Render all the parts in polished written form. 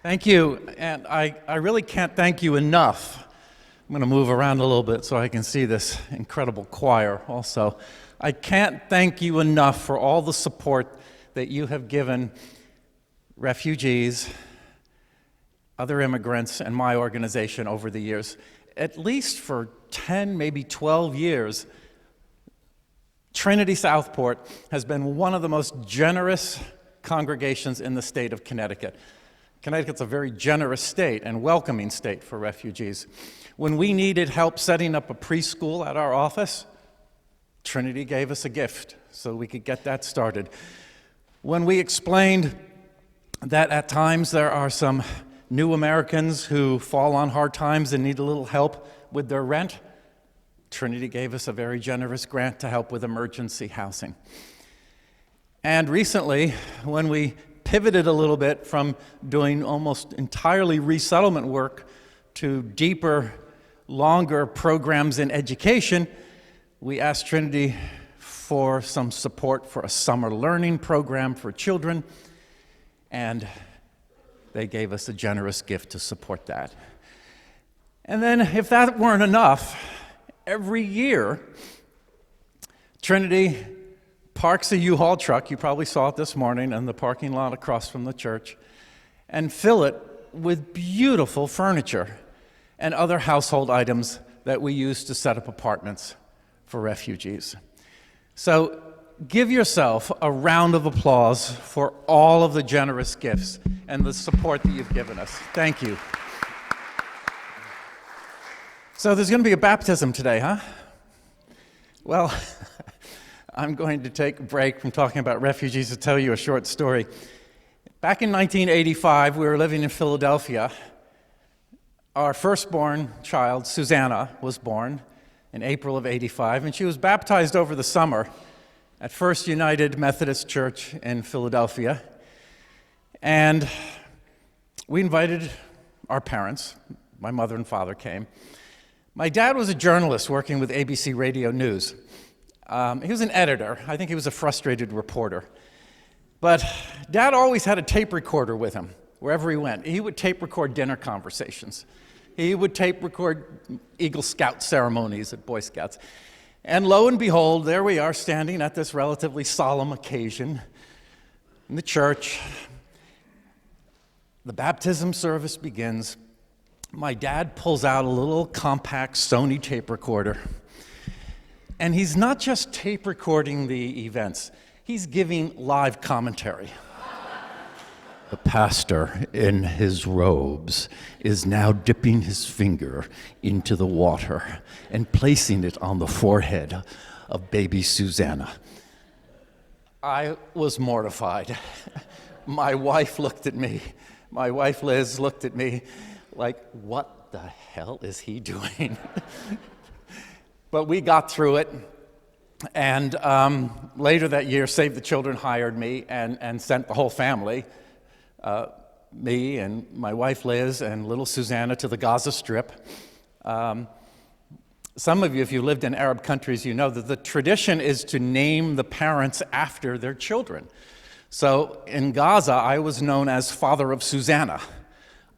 Thank you, and I really can't thank you enough. I'm going to move around a little bit so I can see this incredible choir also. I can't thank you enough for all the support that you have given refugees, other immigrants, and my organization over the years. At least for 10, maybe 12 years, Trinity Southport has been one of the most generous congregations in the state of Connecticut. Connecticut's a very generous state and welcoming state for refugees. When we needed help setting up a preschool at our office, Trinity gave us a gift so we could get that started. When we explained that at times there are some new Americans who fall on hard times and need a little help with their rent, Trinity gave us a very generous grant to help with emergency housing. And recently, when we pivoted a little bit from doing almost entirely resettlement work to deeper, longer programs in education, we asked Trinity for some support for a summer learning program for children, and they gave us a generous gift to support that. And then, if that weren't enough, every year, Trinity parks a U-Haul truck, you probably saw it this morning in the parking lot across from the church, and fill it with beautiful furniture and other household items that we use to set up apartments for refugees. So give yourself a round of applause for all of the generous gifts and the support that you've given us. Thank you. So there's going to be a baptism today, huh? Well, I'm going to take a break from talking about refugees to tell you a short story. Back in 1985, we were living in Philadelphia. Our firstborn child, Susanna, was born in April of '85, and she was baptized over the summer at First United Methodist Church in Philadelphia. And we invited our parents. My mother and father came. My dad was a journalist working with ABC Radio News. He was an editor. I think he was a frustrated reporter. But Dad always had a tape recorder with him wherever he went. He would tape record dinner conversations. He would tape record Eagle Scout ceremonies at Boy Scouts. And lo and behold, there we are standing at this relatively solemn occasion in the church. The baptism service begins. My dad pulls out a little compact Sony tape recorder. And he's not just tape recording the events, he's giving live commentary. The pastor in his robes is now dipping his finger into the water and placing it on the forehead of baby Susanna. I was mortified. My wife looked at me. My wife Liz looked at me like, what the hell is he doing? But we got through it. And later that year, Save the Children hired me and sent the whole family, me and my wife Liz and little Susanna, to the Gaza Strip. Some of you, if you lived in Arab countries, you know that the tradition is to name the parents after their children. So in Gaza, I was known as Father of Susanna,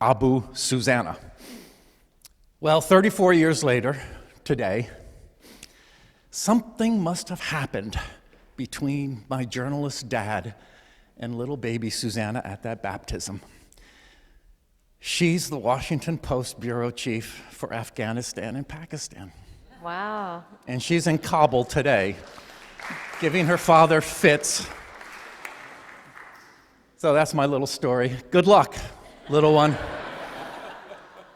Abu Susanna. Well, 34 years later, today, something must have happened between my journalist dad and little baby Susanna at that baptism. She's the Washington Post bureau chief for Afghanistan and Pakistan. Wow. And she's in Kabul today, giving her father fits. So that's my little story. Good luck, little one.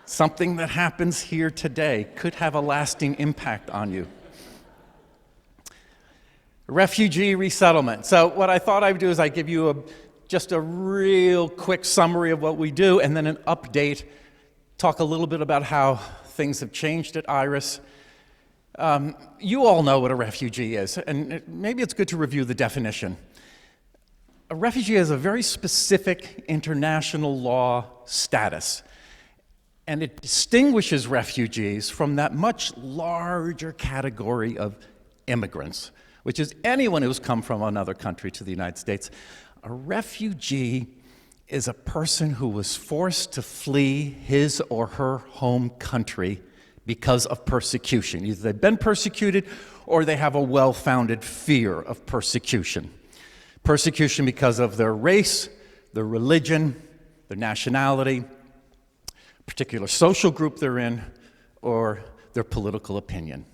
Something that happens here today could have a lasting impact on you. Refugee resettlement. So what I thought I would do is I'd give you just a real quick summary of what we do, and then an update, talk a little bit about how things have changed at IRIS. You all know what a refugee is, and maybe it's good to review the definition. A refugee has a very specific international law status, and it distinguishes refugees from that much larger category of immigrants, which is anyone who's come from another country to the United States. A refugee is a person who was forced to flee his or her home country because of persecution. Either they've been persecuted or they have a well-founded fear of persecution. Persecution because of their race, their religion, their nationality, particular social group they're in, or their political opinion.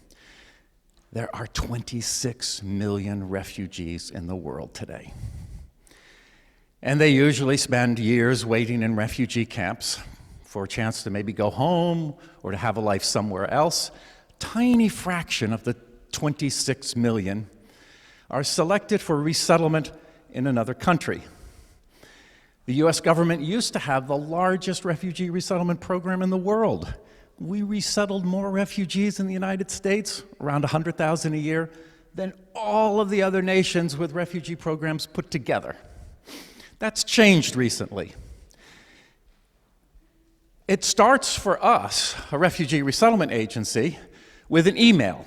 There are 26 million refugees in the world today. And they usually spend years waiting in refugee camps for a chance to maybe go home or to have a life somewhere else. Tiny fraction of the 26 million are selected for resettlement in another country. The US government used to have the largest refugee resettlement program in the world. We resettled more refugees in the United States, around 100,000 a year, than all of the other nations with refugee programs put together. That's changed recently. It starts for us, a refugee resettlement agency, with an email.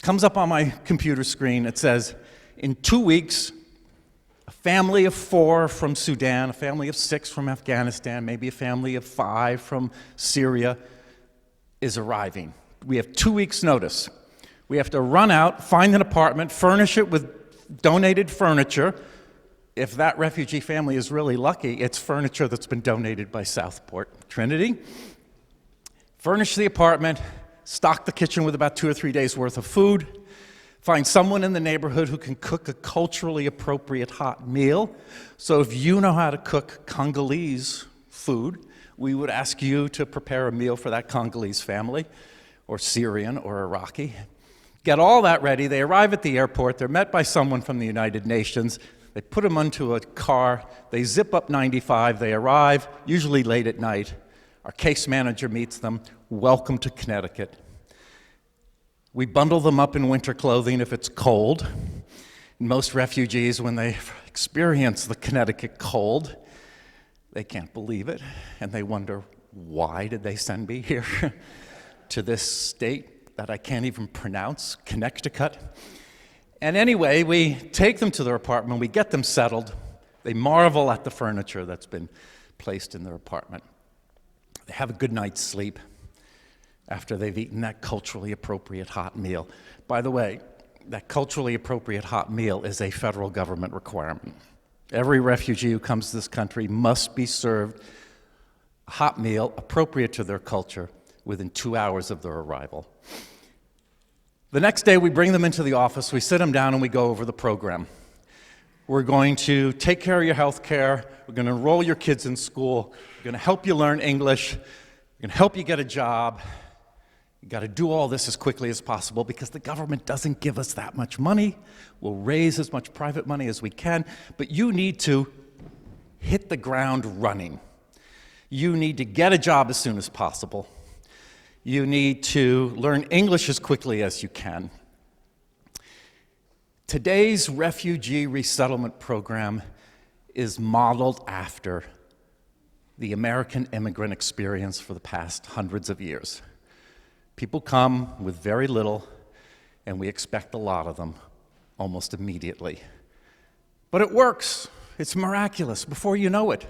Comes up on my computer screen. It says, in 2 weeks, a family of 4 from Sudan, a family of 6 from Afghanistan, maybe a family of 5 from Syria is arriving. We have 2 weeks' notice. We have to run out, find an apartment, furnish it with donated furniture. If that refugee family is really lucky, it's furniture that's been donated by Southport Trinity. Furnish the apartment, stock the kitchen with about 2 or 3 days' worth of food, find someone in the neighborhood who can cook a culturally appropriate hot meal. So if you know how to cook Congolese food, we would ask you to prepare a meal for that Congolese family, or Syrian or Iraqi. Get all that ready. They arrive at the airport. They're met by someone from the United Nations. They put them onto a car. They zip up 95. They arrive, usually late at night. Our case manager meets them. Welcome to Connecticut. We bundle them up in winter clothing if it's cold. Most refugees, when they experience the Connecticut cold, they can't believe it, and they wonder, why did they send me here to this state that I can't even pronounce, Connecticut? And anyway, we take them to their apartment, we get them settled. They marvel at the furniture that's been placed in their apartment. They have a good night's sleep after they've eaten that culturally appropriate hot meal. By the way, that culturally appropriate hot meal is a federal government requirement. Every refugee who comes to this country must be served a hot meal appropriate to their culture within 2 hours of their arrival. The next day, we bring them into the office, we sit them down, and we go over the program. We're going to take care of your health care, we're going to enroll your kids in school, we're going to help you learn English, we're going to help you get a job. You've got to do all this as quickly as possible because the government doesn't give us that much money. We'll raise as much private money as we can, but you need to hit the ground running. You need to get a job as soon as possible. You need to learn English as quickly as you can. Today's refugee resettlement program is modeled after the American immigrant experience for the past hundreds of years. People come with very little, and we expect a lot of them almost immediately. But it works. It's miraculous. Before you know it,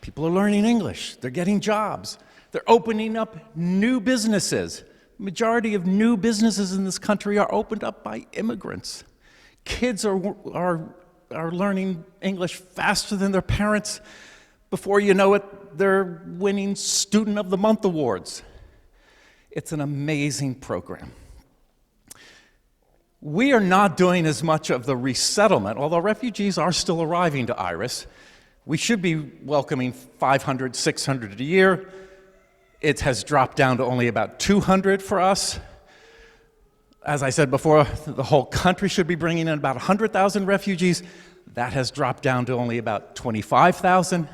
people are learning English. They're getting jobs. They're opening up new businesses. The majority of new businesses in this country are opened up by immigrants. Kids are learning English faster than their parents. Before you know it, they're winning Student of the Month awards. It's an amazing program. We are not doing as much of the resettlement, although refugees are still arriving to IRIS. We should be welcoming 500, 600 a year. It has dropped down to only about 200 for us. As I said before, the whole country should be bringing in about 100,000 refugees. That has dropped down to only about 25,000.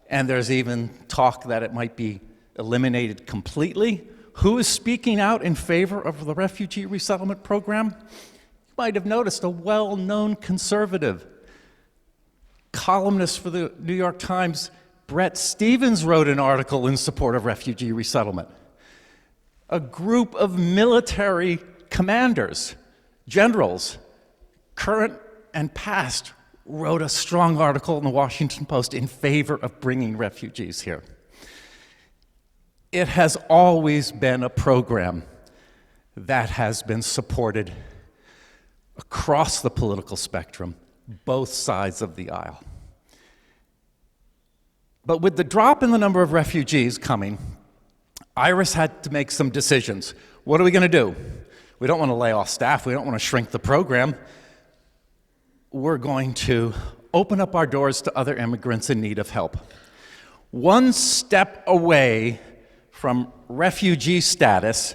And there's even talk that it might be eliminated completely. Who is speaking out in favor of the refugee resettlement program? You might have noticed a well-known conservative columnist for the New York Times, Bret Stephens, wrote an article in support of refugee resettlement. A group of military commanders, generals, current and past, wrote a strong article in the Washington Post in favor of bringing refugees here. It has always been a program that has been supported across the political spectrum, both sides of the aisle. But with the drop in the number of refugees coming, Iris had to make some decisions. What are we going to do? We don't want to lay off staff. We don't want to shrink the program. We're going to open up our doors to other immigrants in need of help. One step away from refugee status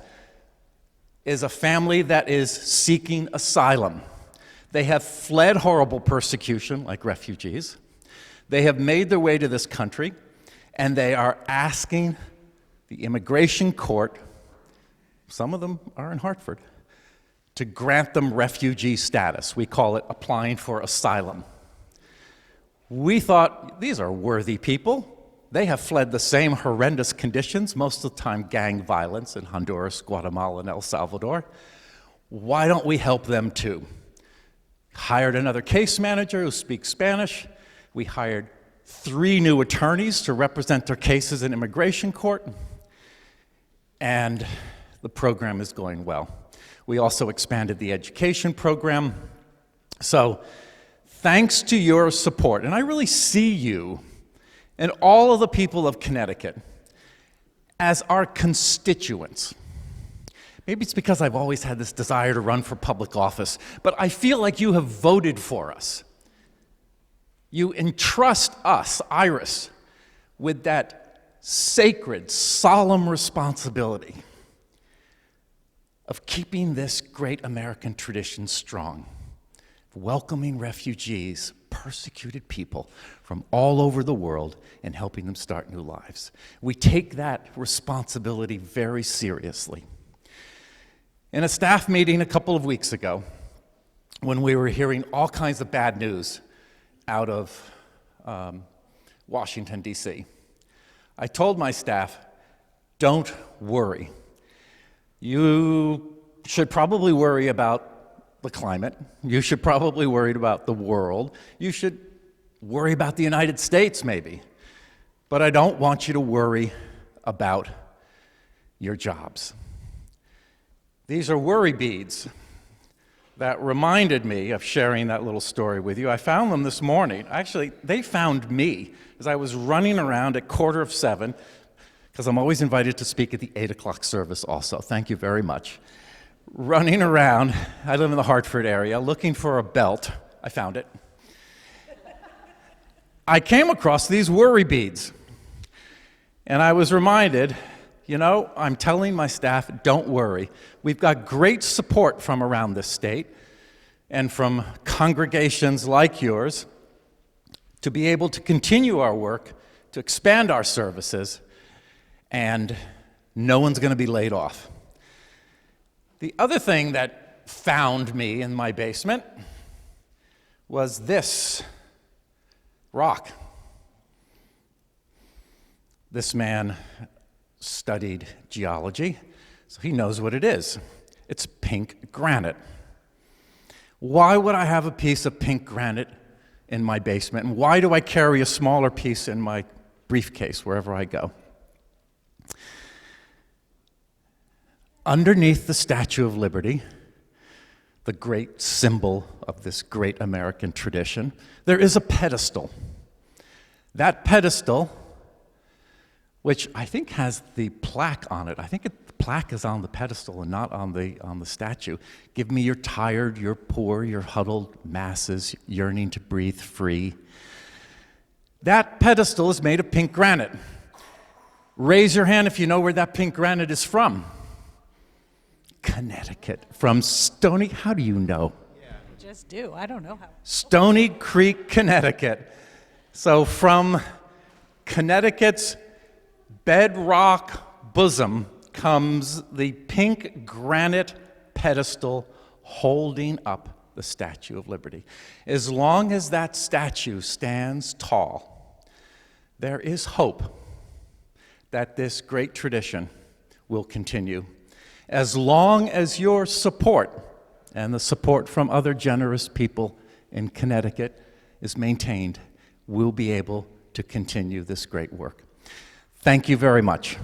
is a family that is seeking asylum. They have fled horrible persecution, like refugees. They have made their way to this country, and they are asking the immigration court, some of them are in Hartford, to grant them refugee status. We call it applying for asylum. We thought, these are worthy people. They have fled the same horrendous conditions, most of the time gang violence in Honduras, Guatemala, and El Salvador. Why don't we help them too? Hired another case manager who speaks Spanish. We hired 3 new attorneys to represent their cases in immigration court. And the program is going well. We also expanded the education program. So thanks to your support, and I really see you and all of the people of Connecticut as our constituents. Maybe it's because I've always had this desire to run for public office, but I feel like you have voted for us. You entrust us, Iris, with that sacred, solemn responsibility of keeping this great American tradition strong, welcoming refugees, persecuted people from all over the world, and helping them start new lives. We take that responsibility very seriously. In a staff meeting a couple of weeks ago, when we were hearing all kinds of bad news out of Washington, D.C., I told my staff, don't worry. You should probably worry about the climate. You should probably worry about the world. You should worry about the United States, maybe. But I don't want you to worry about your jobs. These are worry beads that reminded me of sharing that little story with you. I found them this morning. Actually, they found me as I was running around at 6:45, because I'm always invited to speak at the 8 o'clock service also. Thank you very much. Running around, I live in the Hartford area, looking for a belt. I found it. I came across these worry beads, and I was reminded, I'm telling my staff, don't worry. We've got great support from around this state and from congregations like yours to be able to continue our work, to expand our services, and no one's going to be laid off. The other thing that found me in my basement was this rock. This man studied geology, so he knows what it is. It's pink granite. Why would I have a piece of pink granite in my basement, and why do I carry a smaller piece in my briefcase wherever I go? Underneath the Statue of Liberty, the great symbol of this great American tradition, there is a pedestal. That pedestal, which I think has the plaque on it. I think the plaque is on the pedestal and not on the statue. Give me your tired, your poor, your huddled masses yearning to breathe free. That pedestal is made of pink granite. Raise your hand if you know where that pink granite is from. Connecticut, from Stony, how do you know? I just do, I don't know how. Stony Creek, Connecticut. So from Connecticut's bedrock bosom comes the pink granite pedestal holding up the Statue of Liberty. As long as that statue stands tall, there is hope that this great tradition will continue. As long as your support and the support from other generous people in Connecticut is maintained, we'll be able to continue this great work. Thank you very much.